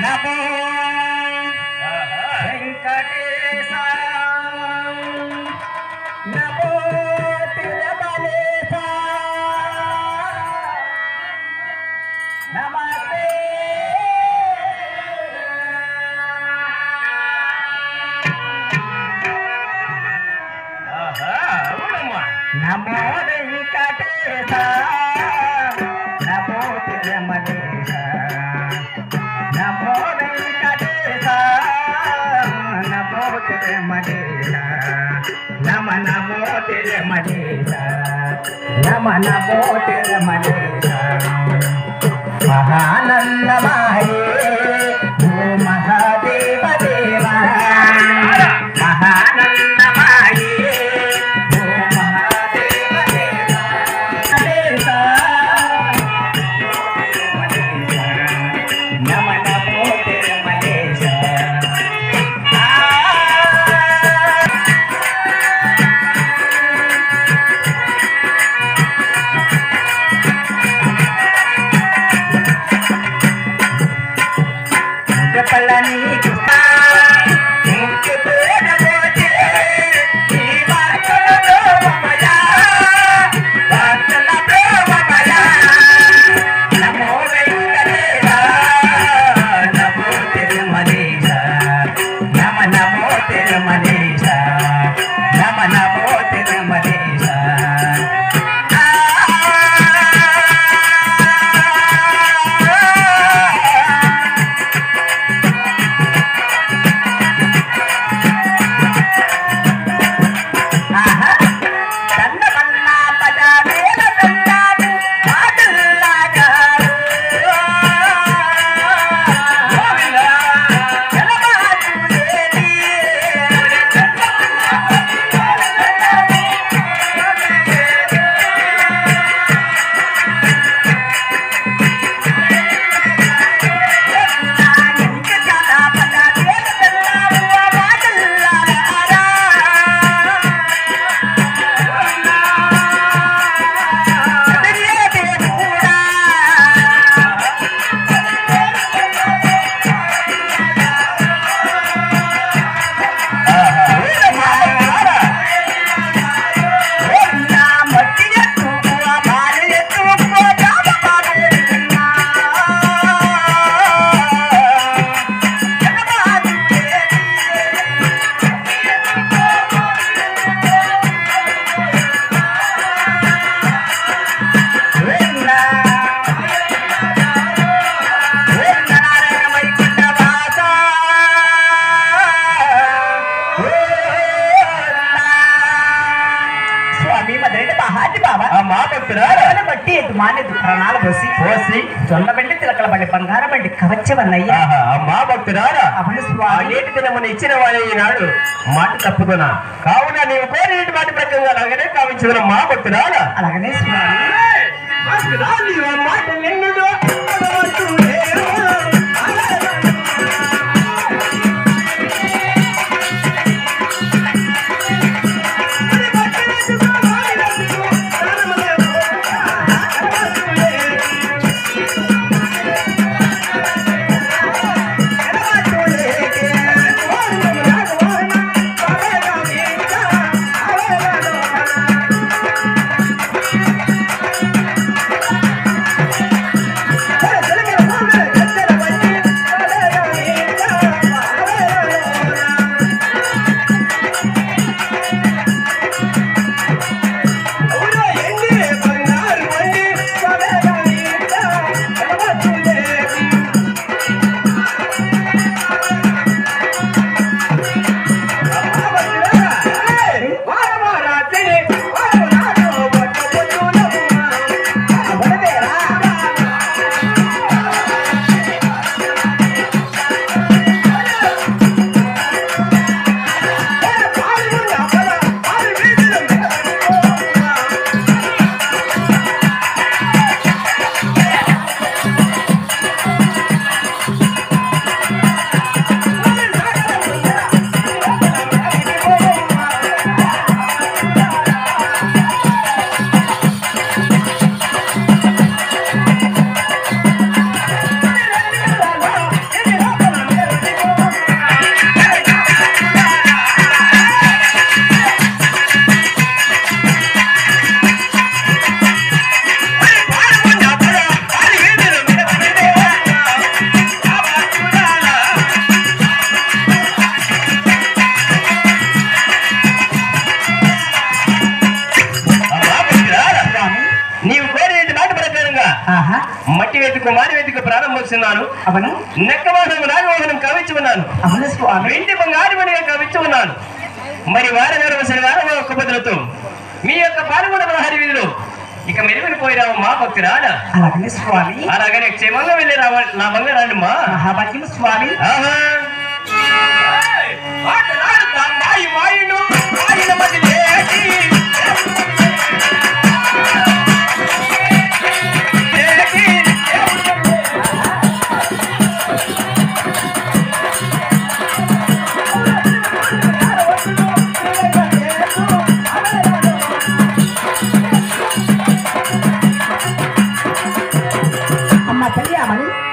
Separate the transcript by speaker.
Speaker 1: నమో వెంకటేశ నమో తిరుమలేశ నమస్తే నమో వెంకటేశ నమో తిరుమలేశ నమో వెంకటేశ నమో తిరుమలేశ నమ నమో తిరుమలేశ నమ నమో తిరుమలేశ మహానందమాయే ఓ మహాదేవ దేవ మహానందమాయే బట్టి మానేది ప్రాణాలు పోసి పోసి జొన్న బండి తిలకల బండి బంగారం బండి కవచ్చవన్నయ్యా
Speaker 2: అమ్మా భక్తురారా నేటి దినమున ఇచ్చిన వారి ఈనాడు మాట తప్పుతున్నా కావున నీవు కోరి మాట ప్రకారంగా అలాగనే కావించదు మా భక్తురారా
Speaker 1: అలాగనే స్వామి
Speaker 2: మాట నిన్నుడు
Speaker 1: ఆహా.
Speaker 2: మట్టి వెతుకు మాని వెతుకు ప్రారంభిస్తున్నాను.
Speaker 1: అవును
Speaker 2: నెక్కవాహనం నాగవాహనం కవించి ఉన్నాను.
Speaker 1: అవును స్వామి.
Speaker 2: వెండి బంగారు మణిగా కవించి ఉన్నాను. మరి వారం శనివారం ఒక్క బదులతో మీ యొక్క పాల్గొన ప్రహరి వీధిలో ఇక మెరుగుపోయిరావు మా భక్తురాల.
Speaker 1: అలాగనే స్వామి.
Speaker 2: అలాగనే క్షేమంగా వెళ్ళి రావాలి నా బంగారాన్ని మా
Speaker 1: మహాభాగ్యం స్వామి.
Speaker 2: ఆహా. మాటలాడుతా మాయి మాయను మాయన మదిలేటి.
Speaker 1: అమ్మ తల్లి అమ్మని